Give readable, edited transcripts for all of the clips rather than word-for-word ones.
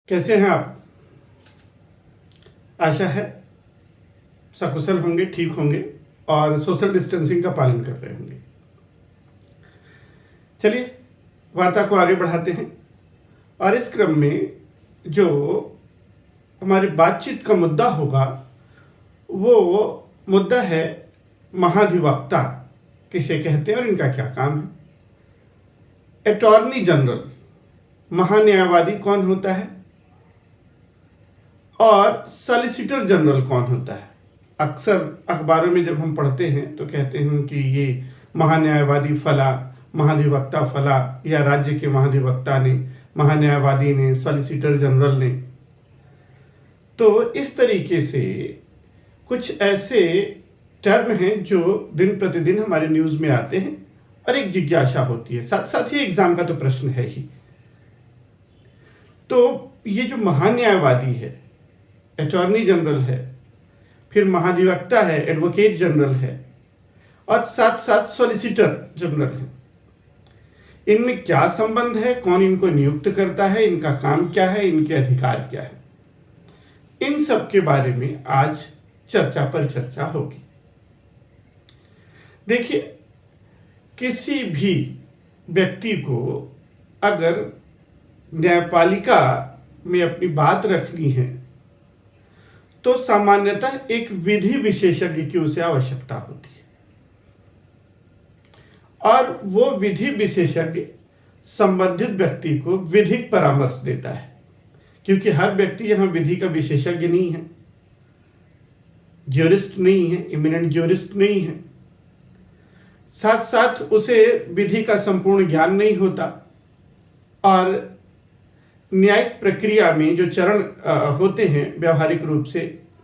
कैसे हैं आप? आशा है सकुशल होंगे, ठीक होंगे और सोशल डिस्टेंसिंग का पालन कर रहे होंगे। चलिए वार्ता को आगे बढ़ाते हैं और इस क्रम में जो हमारी बातचीत का मुद्दा होगा वो मुद्दा है महाधिवक्ता किसे कहते हैं और इनका क्या काम है। अटॉर्नी जनरल, महान्यायवादी कौन होता है और सॉलिसिटर जनरल कौन होता है। अक्सर अखबारों में जब हम पढ़ते हैं तो कहते हैं कि ये महान्यायवादी फला, महाधिवक्ता फला, या राज्य के महाधिवक्ता ने, महान्यायवादी ने, सॉलिसिटर जनरल ने। तो इस तरीके से कुछ ऐसे टर्म हैं जो दिन प्रतिदिन हमारे न्यूज़ में आते हैं और एक जिज्ञासा होती है, साथ साथ ही एग्जाम का तो प्रश्न है ही। तो ये जो महान्यायवादी है, अटॉर्नी जनरल है, फिर महाधिवक्ता है, एडवोकेट जनरल है और साथ साथ सॉलिसिटर जनरल है, इनमें क्या संबंध है, कौन इनको नियुक्त करता है, इनका काम क्या है, इनके अधिकार क्या है, इन सब के बारे में आज चर्चा पर चर्चा होगी। देखिए, किसी भी व्यक्ति को अगर न्यायपालिका में अपनी बात रखनी है तो सामान्यतः एक विधि विशेषज्ञ की उसे आवश्यकता होती है और वो विधि विशेषज्ञ संबंधित व्यक्ति को विधिक परामर्श देता है, क्योंकि हर व्यक्ति यहां विधि का विशेषज्ञ नहीं है, ज्यूरिस्ट नहीं है, इमिनेंट ज्यूरिस्ट नहीं है, साथ साथ उसे विधि का संपूर्ण ज्ञान नहीं होता और न्यायिक प्रक्रिया में जो चरण होते हैं व्यवहारिक रूप से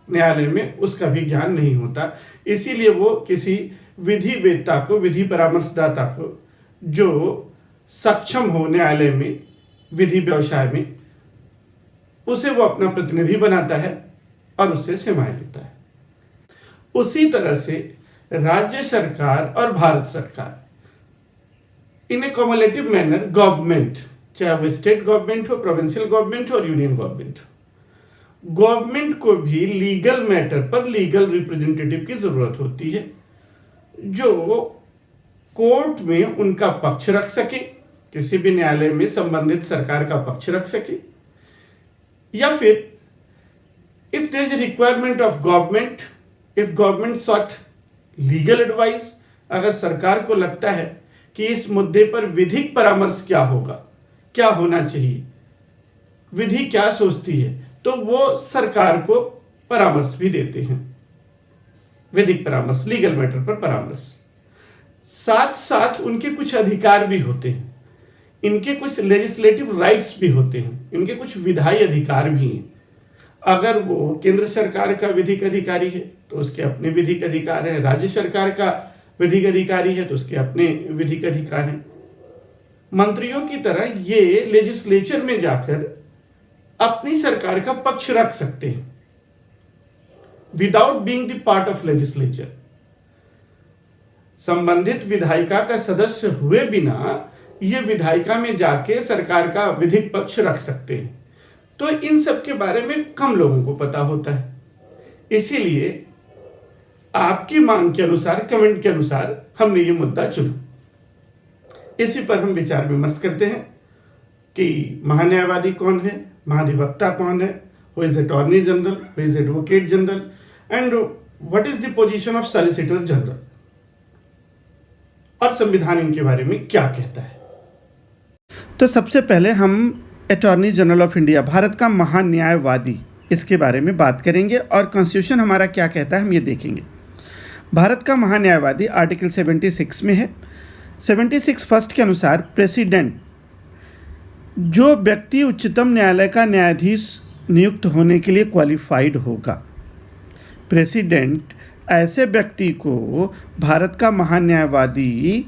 न्यायालय में, उसका भी ज्ञान नहीं होता। इसीलिए वो किसी विधि वेत्ता को, विधि परामर्शदाता को, जो सक्षम हो न्यायालय में, विधि व्यवसाय में, उसे वो अपना प्रतिनिधि बनाता है और उससे सेवाएं लेता है। उसी तरह से राज्य सरकार और भारत सरकार इन ए कम्युलेटिव मैनर, गवर्नमेंट, चाहे वो स्टेट गवर्नमेंट हो, प्रोविंशियल गवर्नमेंट हो और यूनियन गवर्नमेंट हो, गवर्नमेंट को भी लीगल मैटर पर लीगल रिप्रेजेंटेटिव की जरूरत होती है जो कोर्ट में उनका पक्ष रख सके, किसी भी न्यायालय में संबंधित सरकार का पक्ष रख सके, या फिर if there is a requirement of government, if government sought legal advice, अगर सरकार को लगता है कि इस मुद्दे पर विधिक परामर्श क्या होगा, क्या होना चाहिए, विधि क्या सोचती है, तो वो सरकार को परामर्श भी देते हैं, विधिक परामर्श, लीगल मैटर पर परामर्श। साथ साथ उनके कुछ अधिकार भी होते हैं, इनके कुछ लेजिस्लेटिव राइट्स भी होते हैं, इनके कुछ विधायी अधिकार भी हैं। अगर वो केंद्र सरकार का विधिक अधिकारी है तो उसके अपने विधिक अधिकार हैं, राज्य सरकार का विधिक अधिकारी है तो उसके अपने विधिक अधिकार हैं। मंत्रियों की तरह ये लेजिस्लेचर में जाकर अपनी सरकार का पक्ष रख सकते हैं without being the part of legislature. संबंधित विधायिका का सदस्य हुए बिना ये विधायिका में जाके सरकार का विधिक पक्ष रख सकते हैं। तो इन सब के बारे में कम लोगों को पता होता है, इसीलिए आपकी मांग के अनुसार, कमेंट के अनुसार हमने ये मुद्दा चुना। इसी पर हम विचार विमर्श करते हैं कि महान्यायवादी कौन है, महाधिवक्ता कौन है, who is attorney general, who is advocate general, and what is the position of solicitor general, और संविधान इनके बारे में क्या कहता है। तो सबसे पहले हम attorney general of India, Bharat का महान्यायवादी, इसके बारे में बात करेंगे और कॉन्स्टिट्यूशन हमारा क्या कहता है हम ये देखेंगे। भारत का महान्यायवादी आर्टिकल 76 में है। 76 फर्स्ट के अनुसार प्रेसिडेंट, जो व्यक्ति उच्चतम न्यायालय का न्यायाधीश नियुक्त होने के लिए क्वालिफाइड होगा, प्रेसिडेंट ऐसे व्यक्ति को भारत का महान्यायवादी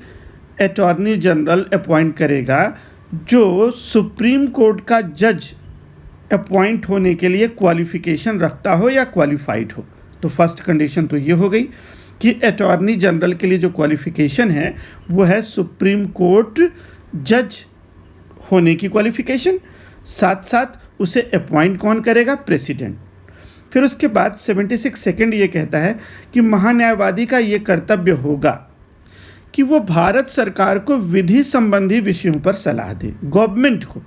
अटॉर्नी जनरल अपॉइंट करेगा जो सुप्रीम कोर्ट का जज अपॉइंट होने के लिए क्वालिफिकेशन रखता हो या क्वालिफाइड हो। तो फर्स्ट कंडीशन तो ये हो गई कि अटॉर्नी जनरल के लिए जो क्वालिफिकेशन है वो है सुप्रीम कोर्ट जज होने की क्वालिफिकेशन, साथ साथ उसे अपॉइंट कौन करेगा? प्रेसिडेंट। फिर उसके बाद 76 सेकंड ये कहता है कि महान्यायवादी का ये कर्तव्य होगा कि वो भारत सरकार को विधि संबंधी विषयों पर सलाह दे। गवर्नमेंट को,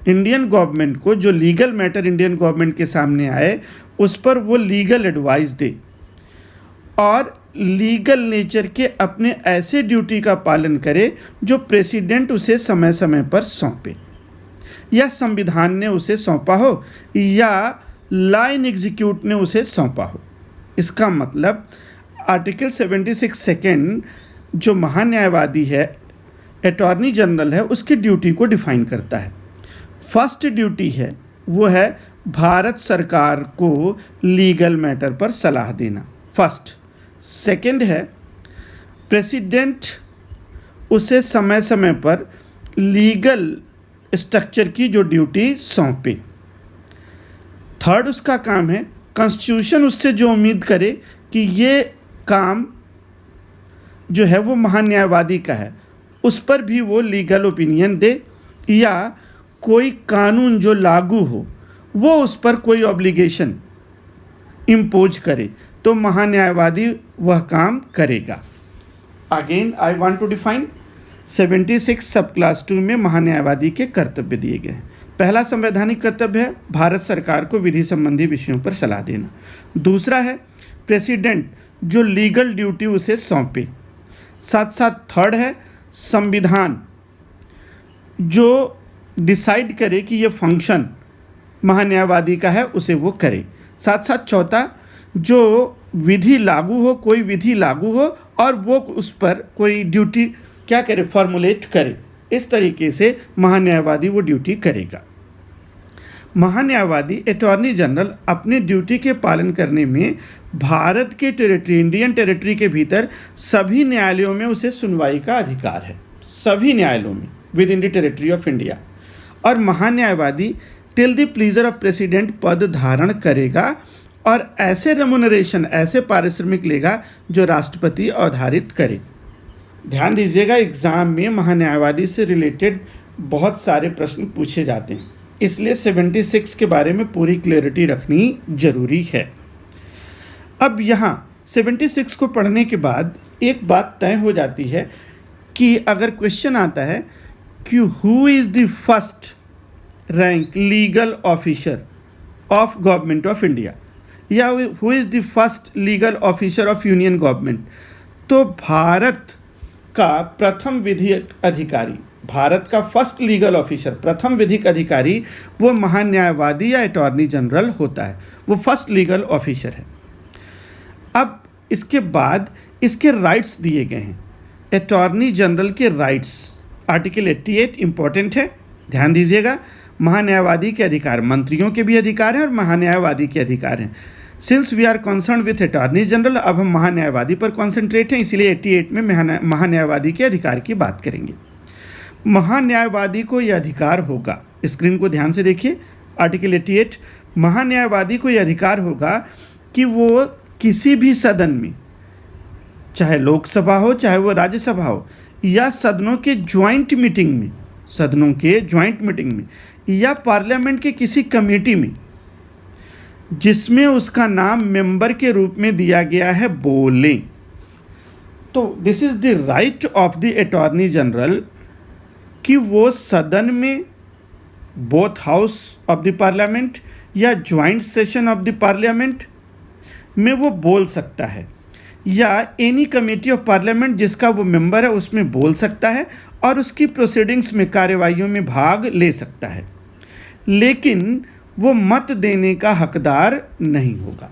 इंडियन गवर्नमेंट को जो लीगल मैटर इंडियन गवर्नमेंट के सामने आए उस पर वो लीगल एडवाइस दे और लीगल नेचर के अपने ऐसे ड्यूटी का पालन करे जो प्रेसिडेंट उसे समय समय पर सौंपे, या संविधान ने उसे सौंपा हो या लाइन एग्जीक्यूट ने उसे सौंपा हो। इसका मतलब आर्टिकल 76 सेकेंड जो महान्यायवादी है, अटॉर्नी जनरल है, उसकी ड्यूटी को डिफाइन करता है। फर्स्ट ड्यूटी है वो है भारत सरकार को लीगल मैटर पर सलाह देना, फर्स्ट। सेकंड है प्रेसिडेंट उसे समय समय पर लीगल स्ट्रक्चर की जो ड्यूटी सौंपे। थर्ड उसका काम है कॉन्स्टिट्यूशन उससे जो उम्मीद करे कि ये काम जो है वो महान्यायवादी का है, उस पर भी वो लीगल ओपिनियन दे, या कोई कानून जो लागू हो वो उस पर कोई ऑब्लिगेशन इम्पोज करे तो महान्यायवादी वह काम करेगा। Again I want to define 76 sub class 2 में महान्यायवादी के कर्तव्य दिए गए हैं। पहला संवैधानिक कर्तव्य है भारत सरकार को विधि संबंधी विषयों पर सलाह देना। दूसरा है प्रेसिडेंट जो लीगल ड्यूटी उसे सौंपे। साथ साथ थर्ड है संविधान जो डिसाइड करे कि ये फंक्शन महान्यायवादी का है, उसे वो करे। साथ साथ चौथा जो विधि लागू हो, कोई विधि लागू हो और वो उस पर कोई ड्यूटी क्या करे, फॉर्मुलेट करे। इस तरीके से महान्यायवादी वो ड्यूटी करेगा। महान्यायवादी अटॉर्नी जनरल अपने ड्यूटी के पालन करने में भारत के टेरिटरी, इंडियन टेरिटरी के भीतर सभी न्यायालयों में उसे सुनवाई का अधिकार है, सभी न्यायालयों में within the territory of India. और महान्यायवादी till the pleasure of president पद धारण करेगा और ऐसे रेमुनरेशन, ऐसे पारिश्रमिक लेगा जो राष्ट्रपति अवधारित करे। ध्यान दीजिएगा, एग्जाम में महान्यायवादी से रिलेटेड बहुत सारे प्रश्न पूछे जाते हैं, इसलिए 76 के बारे में पूरी क्लैरिटी रखनी जरूरी है। अब यहाँ 76 को पढ़ने के बाद एक बात तय हो जाती है कि अगर क्वेश्चन आता है कि who is the first rank legal officer of government of India, या who is the first legal officer of union government, तो भारत का प्रथम विधिक अधिकारी, भारत का फर्स्ट लीगल ऑफिसर, प्रथम विधिक अधिकारी वो महान्यायवादी या अटॉर्नी जनरल होता है, वो फर्स्ट लीगल ऑफिसर है। अब इसके बाद इसके राइट्स दिए गए हैं। अटॉर्नी जनरल के राइट्स, आर्टिकल 88 इम्पॉर्टेंट है, ध्यान दीजिएगा। महान्यायवादी के अधिकार, मंत्रियों के भी अधिकार हैं और महान्यायवादी के अधिकार हैं। Since we are concern with attorney general, अब हम महान्यायवादी पर कॉन्सेंट्रेट हैं, इसलिए 88 में महान्यायवादी के अधिकार की बात करेंगे। महान्यायवादी को यह अधिकार होगा, स्क्रीन को ध्यान से देखिए, आर्टिकल 88, महान्यायवादी को यह अधिकार होगा कि वो किसी भी सदन में, चाहे लोकसभा हो चाहे वो राज्यसभा हो, या सदनों के ज्वाइंट मीटिंग में, सदनों के ज्वाइंट मीटिंग में, या पार्लियामेंट के किसी कमेटी में जिसमें उसका नाम मेंबर के रूप में दिया गया है, बोलें। तो this is the right of the attorney general कि वो सदन में, both house of the parliament या joint session of the parliament में वो बोल सकता है, या एनी कमेटी ऑफ पार्लियामेंट जिसका वो मेंबर है उसमें बोल सकता है और उसकी प्रोसीडिंग्स में, कार्यवाहियों में भाग ले सकता है, लेकिन वो मत देने का हकदार नहीं होगा।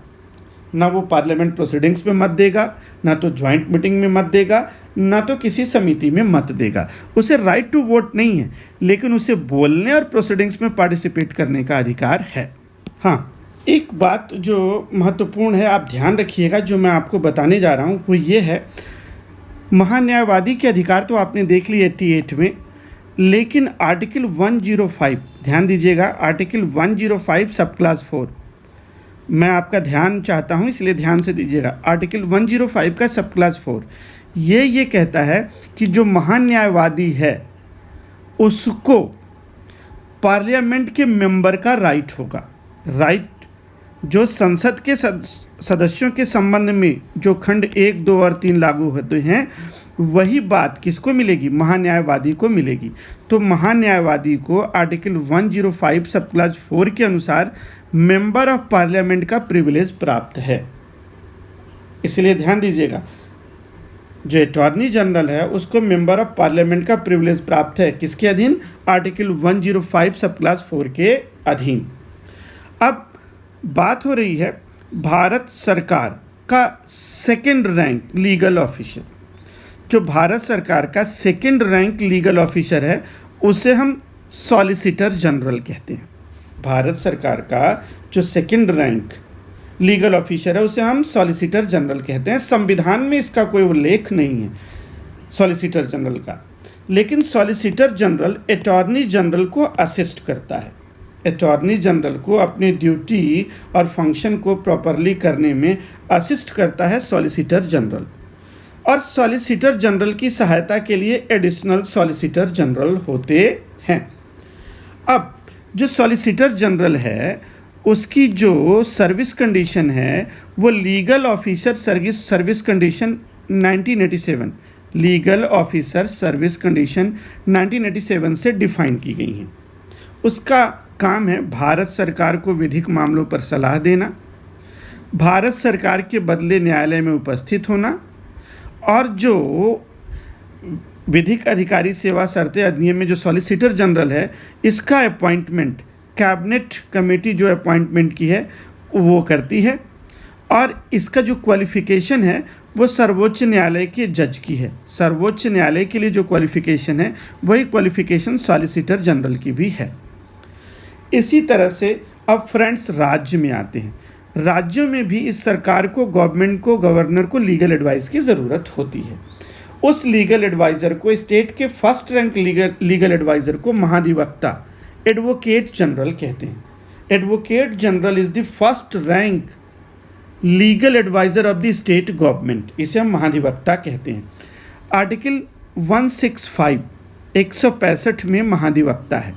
ना वो पार्लियामेंट प्रोसीडिंग्स में मत देगा, ना तो ज्वाइंट मीटिंग में मत देगा, ना तो किसी समिति में मत देगा। उसे राइट टू वोट नहीं है, लेकिन उसे बोलने और प्रोसीडिंग्स में पार्टिसिपेट करने का अधिकार है। हाँ, एक बात जो महत्वपूर्ण है, आप ध्यान रखिएगा, जो मैं आपको बताने जा रहा हूँ वो ये है, महान्यायवादी के अधिकार तो आपने देख लिए 88 में, लेकिन आर्टिकल 105, ध्यान दीजिएगा, आर्टिकल 105 सब क्लास 4, मैं आपका ध्यान चाहता हूँ इसलिए ध्यान से दीजिएगा। आर्टिकल 105 का सब क्लास 4 ये कहता है कि जो महान्यायवादी है उसको पार्लियामेंट के मेंबर का राइट होगा। राइट जो संसद के सदस्यों के संबंध में जो खंड 1, 2 और 3 लागू होते हैं, वही बात किसको मिलेगी? महान्यायवादी को मिलेगी। तो महान्यायवादी को आर्टिकल 105 सब क्लॉज 4 के अनुसार मेंबर ऑफ पार्लियामेंट का प्रिविलेज प्राप्त है। इसलिए ध्यान दीजिएगा, जो अटॉर्नी जनरल है उसको मेंबर ऑफ पार्लियामेंट का प्रिविलेज प्राप्त है। किसके अधीन? आर्टिकल 105 सब क्लास 4 के अधीन। अब बात हो रही है भारत सरकार का सेकंड रैंक लीगल ऑफिसर। जो भारत सरकार का सेकंड रैंक लीगल ऑफिसर है उसे हम सॉलिसिटर जनरल कहते हैं। भारत सरकार का जो सेकंड रैंक लीगल ऑफिसर है उसे हम सॉलिसिटर जनरल कहते हैं। संविधान में इसका कोई उल्लेख नहीं है सॉलिसिटर जनरल का, लेकिन सॉलिसिटर जनरल अटॉर्नी जनरल को असिस्ट करता है। अटॉर्नी जनरल को अपनी ड्यूटी और फंक्शन को प्रॉपरली करने में असिस्ट करता है सॉलिसिटर जनरल। और सॉलिसिटर जनरल की सहायता के लिए एडिशनल सॉलिसिटर जनरल होते हैं। अब जो सॉलिसिटर जनरल है उसकी जो सर्विस कंडीशन है वो legal officer service condition 1987 legal officer service condition 1987 से डिफाइन की गई हैं। उसका काम है भारत सरकार को विधिक मामलों पर सलाह देना, भारत सरकार के बदले न्यायालय में उपस्थित होना, और जो विधिक अधिकारी सेवा शर्तें अधिनियम में जो सॉलिसिटर जनरल है इसका अपॉइंटमेंट कैबिनेट कमेटी जो अपॉइंटमेंट की है वो करती है। और इसका जो क्वालिफ़िकेशन है वो सर्वोच्च न्यायालय के जज की है। सर्वोच्च न्यायालय के लिए जो क्वालिफ़िकेशन है वही क्वालिफ़िकेशन सॉलिसिटर जनरल की भी है। इसी तरह से अब फ्रेंड्स राज्य में आते हैं। राज्यों में भी इस सरकार को गवर्नमेंट को गवर्नर को लीगल एडवाइस की ज़रूरत होती है। उस लीगल एडवाइज़र को स्टेट के फर्स्ट रैंक लीगल एडवाइज़र को महाधिवक्ता एडवोकेट जनरल कहते हैं। Advocate general is the first rank legal adviser of the state government, इसे हम महाधिवक्ता कहते हैं। आर्टिकल 165 165 में महाधिवक्ता है।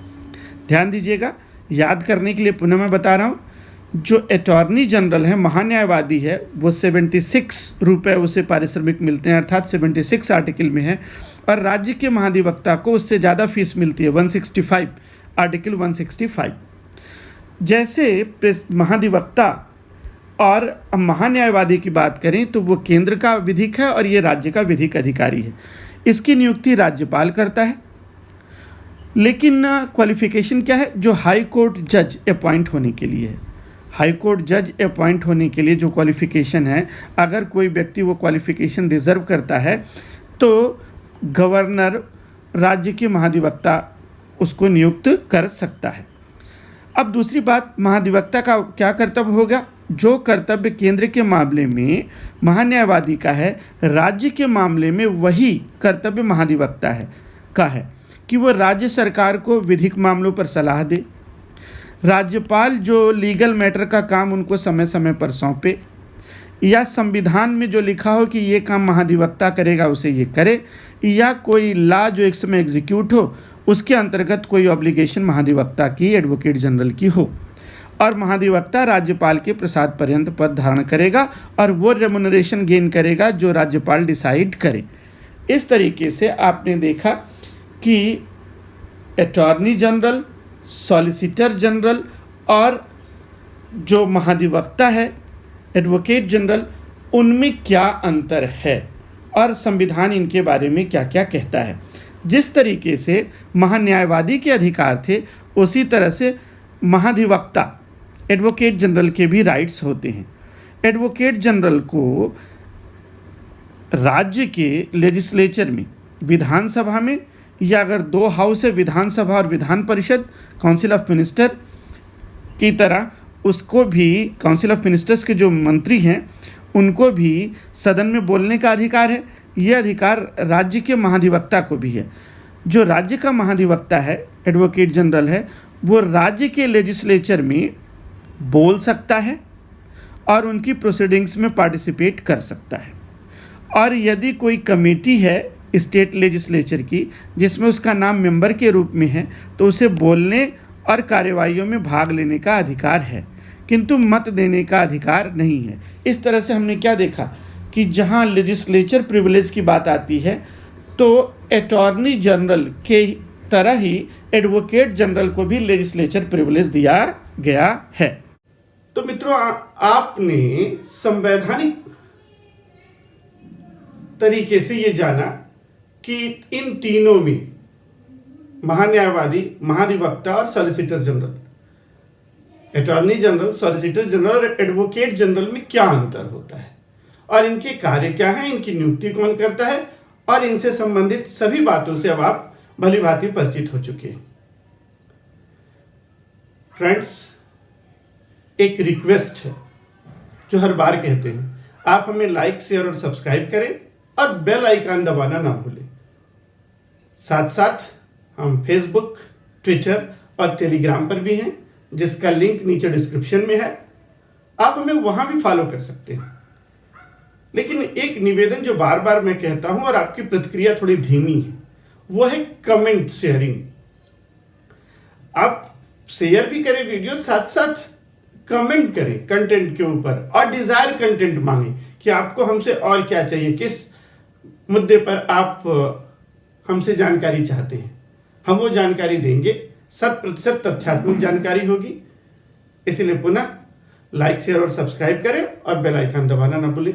ध्यान दीजिएगा, याद करने के लिए पुनः मैं बता रहा हूँ, जो अटॉर्नी जनरल है महान्यायवादी है वो 76 रुपये उसे पारिश्रमिक मिलते हैं, अर्थात 76 आर्टिकल में है। और राज्य के महाधिवक्ता को उससे ज़्यादा फीस मिलती है 165 आर्टिकल 165। जैसे महाधिवक्ता और महान्यायवादी की बात करें तो वो केंद्र का विधिक है और ये राज्य का विधिक अधिकारी है। इसकी नियुक्ति राज्यपाल करता है। लेकिन क्वालिफिकेशन क्या है? जो हाई कोर्ट जज अपॉइंट होने के लिए है। हाई कोर्ट जज अपॉइंट होने के लिए जो क्वालिफिकेशन है, अगर कोई व्यक्ति वो क्वालिफिकेशन रिजर्व करता है तो गवर्नर राज्य के महाधिवक्ता उसको नियुक्त कर सकता है। अब दूसरी बात, महाधिवक्ता का क्या कर्तव्य होगा? जो कर्तव्य केंद्र के मामले में महान्यायवादी का है, राज्य के मामले में वही कर्तव्य महाधिवक्ता है कि वो राज्य सरकार को विधिक मामलों पर सलाह दे, राज्यपाल जो लीगल मैटर का काम उनको समय समय पर सौंपे, या संविधान में जो लिखा हो कि ये काम महाधिवक्ता करेगा उसे ये करे, या कोई लॉ जो एक समय एग्जीक्यूट हो उसके अंतर्गत कोई ऑब्लिगेशन महाधिवक्ता की एडवोकेट जनरल की हो। और महाधिवक्ता राज्यपाल के प्रसाद पर्यंत पद धारण करेगा और वो रेमुनरेशन गेन करेगा जो राज्यपाल डिसाइड करे। इस तरीके से आपने देखा कि अटॉर्नी जनरल, सॉलिसिटर जनरल और जो महाधिवक्ता है एडवोकेट जनरल, उनमें क्या अंतर है और संविधान इनके बारे में क्या क्या कहता है। जिस तरीके से महान्यायवादी के अधिकार थे उसी तरह से महाधिवक्ता एडवोकेट जनरल के भी राइट्स होते हैं। एडवोकेट जनरल को राज्य के लेजिस्लेचर में, विधानसभा में, या अगर 2 हाउस है विधानसभा और Vidhan Parishad, council of minister की तरह, उसको भी काउंसिल ऑफ मिनिस्टर्स के जो मंत्री हैं उनको भी सदन में बोलने का अधिकार है। ये अधिकार राज्य के महाधिवक्ता को भी है। जो राज्य का महाधिवक्ता है, एडवोकेट जनरल है, वो राज्य के लेजिस्लेचर में बोल सकता है और उनकी प्रोसीडिंग्स में पार्टिसिपेट कर सकता है। और यदि कोई कमेटी है स्टेट लेजिस्लेचर की जिसमें उसका नाम मेंबर के रूप में है तो उसे बोलने और कार्यवाहियों में भाग लेने का अधिकार है, किंतु मत देने का अधिकार नहीं है। इस तरह से हमने क्या देखा कि जहां लेजिस्लेचर प्रिविलेज की बात आती है तो अटॉर्नी जनरल के तरह ही एडवोकेट जनरल को भी लेजिस्लेचर प्रिविलेज दिया गया है। तो मित्रों, आपने संवैधानिक तरीके से ये जाना कि इन तीनों में महान्यायवादी, महाधिवक्ता और solicitor general, attorney general, solicitor general और एडवोकेट जनरल में क्या अंतर होता है और इनके कार्य क्या है, इनकी नियुक्ति कौन करता है, और इनसे संबंधित सभी बातों से अब आप भली भांति परिचित हो चुके हैं। फ्रेंड्स, एक रिक्वेस्ट है जो हर बार कहते हैं, आप हमें लाइक, शेयर और सब्सक्राइब करें और बेल आइकन दबाना ना भूलें। साथ साथ हम फेसबुक, ट्विटर और टेलीग्राम पर भी हैं, जिसका लिंक नीचे डिस्क्रिप्शन में है। आप हमें वहां भी फॉलो कर सकते हैं। लेकिन एक निवेदन जो बार बार मैं कहता हूं और आपकी प्रतिक्रिया थोड़ी धीमी है, वो है कमेंट शेयरिंग। आप शेयर भी करें वीडियो, साथ साथ कमेंट करें कंटेंट के ऊपर और डिजायर कंटेंट मांगे कि आपको हमसे और क्या चाहिए, किस मुद्दे पर आप हमसे जानकारी चाहते हैं। हम वो जानकारी देंगे, 100% तथ्यात्मक जानकारी होगी। इसलिए पुनः लाइक, शेयर और सब्सक्राइब करें और बेल आइकन दबाना ना भूलें।